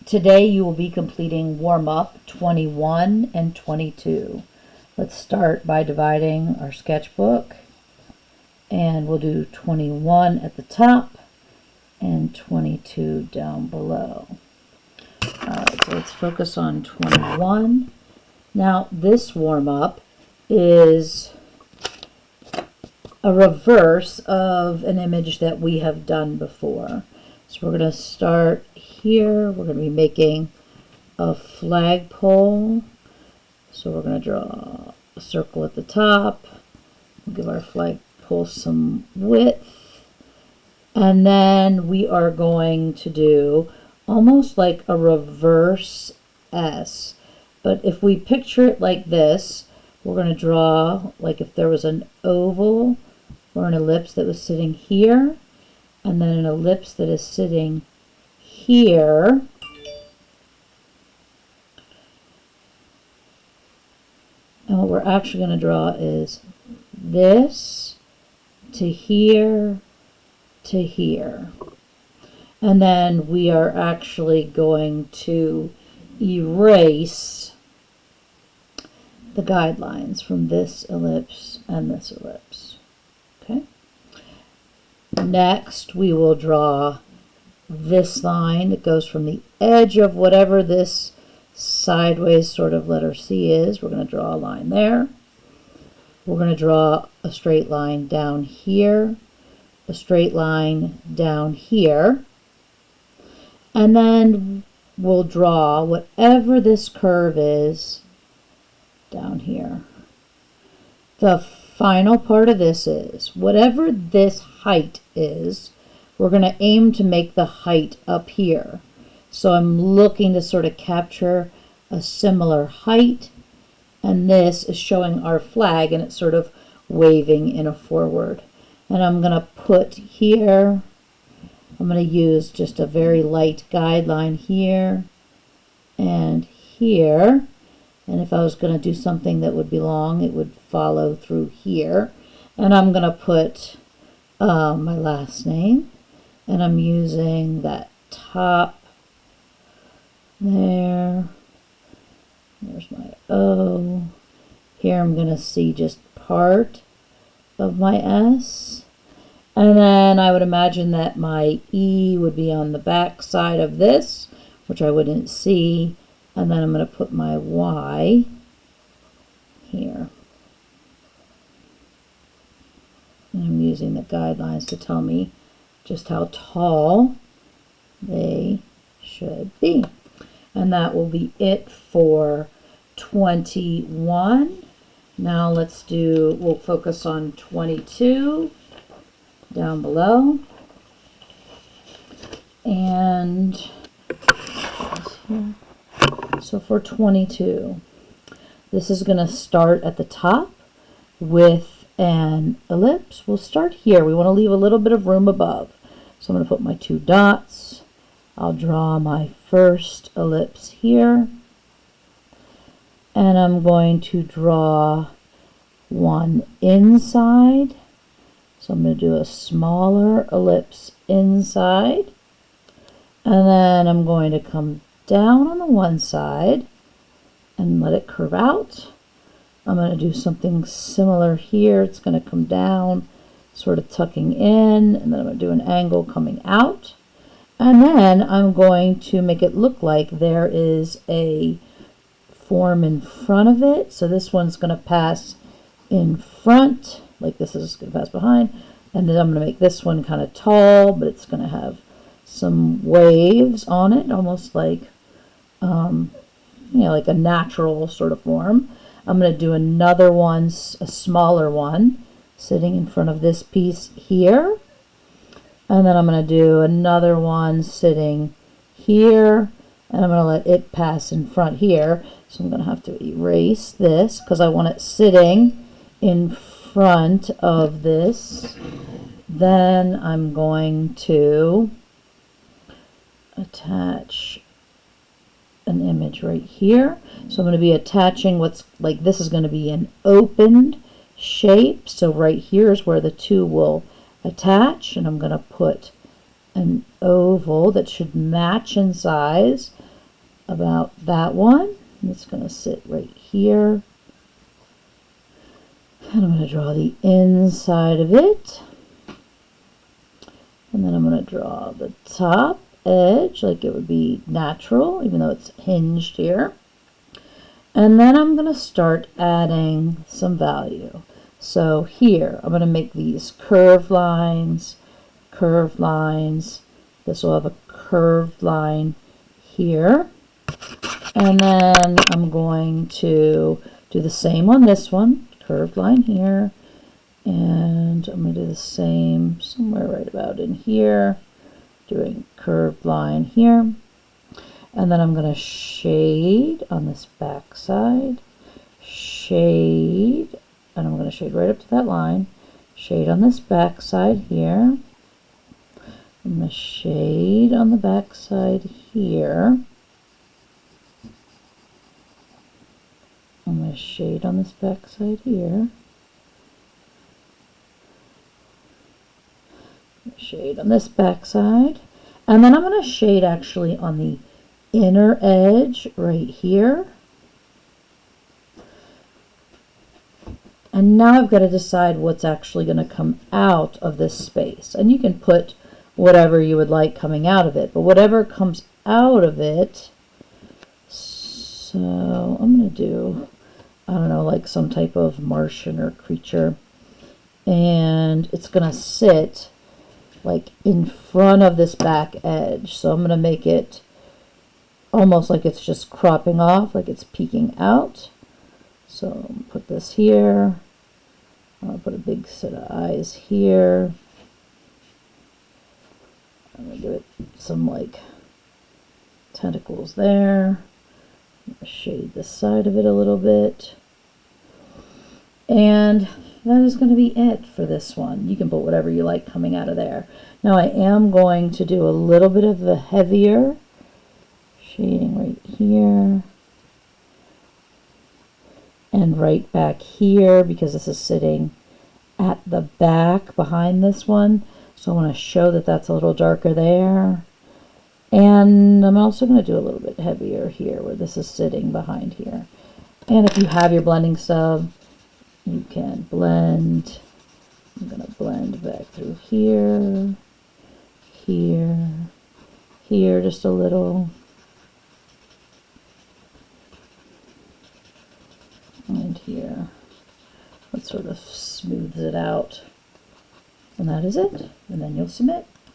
Today you will be completing warm-up 21 and 22. Let's start by dividing our sketchbook, and we'll do 21 at the top and 22 down below. Alright, so let's focus on 21. Now this warm-up is a reverse of an image that we have done before. So we're going to start here. We're going to be making a flagpole. So we're going to draw a circle at the top. We'll give our flagpole some width. And then we are going to do almost like a reverse S. But if we picture it like this, we're going to draw like if there was an oval or an ellipse that was sitting here, and then an ellipse that is sitting here. And what we're actually going to draw is this to here to here. And then we are actually going to erase the guidelines from this ellipse and this ellipse. Okay. Next, we will draw this line that goes from the edge of whatever this sideways sort of letter C is. We're going to draw a line there. We're going to draw a straight line down here, a straight line down here, and then we'll draw whatever this curve is down here. The final part of this is, whatever this height is, we're going to aim to make the height up here. So I'm looking to sort of capture a similar height, and this is showing our flag, and it's sort of waving in a forward. And I'm going to put here, I'm going to use just a very light guideline here and here. And if I was going to do something that would be long, it would follow through here. And I'm going to put my last name, and I'm using that top there. There's my O. Here I'm going to see just part of my S. And then I would imagine that my E would be on the back side of this, which I wouldn't see. And then I'm going to put my Y here. And I'm using the guidelines to tell me just how tall they should be. And that will be it for 21. Now we'll focus on 22 down below. And here. So for 22, this is going to start at the top with an ellipse. We'll start here. We want to leave a little bit of room above. So I'm going to put my 2 dots. I'll draw my first ellipse here. And I'm going to draw one inside. So I'm going to do a smaller ellipse inside. And then I'm going to come down on the one side and let it curve out. I'm going to do something similar here. It's going to come down, sort of tucking in, and then I'm going to do an angle coming out. And then I'm going to make it look like there is a form in front of it. So this one's going to pass in front, like this is going to pass behind. And then I'm going to make this one kind of tall, but it's going to have some waves on it, almost like like a natural sort of form. I'm going to do another one, a smaller one, sitting in front of this piece here. And then I'm going to do another one sitting here. And I'm going to let it pass in front here. So I'm going to have to erase this because I want it sitting in front of this. Then I'm going to attach an image right here. So I'm going to be attaching what's like, this is going to be an opened shape. So right here is where the 2 will attach, and I'm going to put an oval that should match in size about that one. It's going to sit right here. And I'm going to draw the inside of it. And then I'm going to draw the top edge like it would be natural, even though it's hinged here. And then I'm going to start adding some value. So here, I'm going to make these curved lines. This will have a curved line here. And then I'm going to do the same on this one, curved line here. And I'm going to do the same somewhere right about in here, doing curved line here. And then I'm going to shade on this back side, shade, and I'm going to shade right up to that line, shade on this back side here. I'm going to shade on the back side here. I'm going to shade on this back side here. Shade on this back side. And then I'm going to shade actually on the inner edge right here. And now I've got to decide what's actually going to come out of this space. And you can put whatever you would like coming out of it, but whatever comes out of it, so I'm going to do, I don't know, like some type of Martian or creature. And it's going to sit like in front of this back edge. So I'm going to make it almost like it's just cropping off, like it's peeking out. So put this here. I'll put a big set of eyes here. I'm going to give it some like tentacles there. I'm going to shade the side of it a little bit. And that is going to be it for this one. You can put whatever you like coming out of there. Now I am going to do a little bit of the heavier shading right here and right back here, because this is sitting at the back behind this one. So I want to show that that's a little darker there. And I'm also going to do a little bit heavier here where this is sitting behind here. And if you have your blending stub, you can blend. I'm going to blend back through here, here, here just a little. And here. That sort of smooths it out. And that is it. And then you'll submit.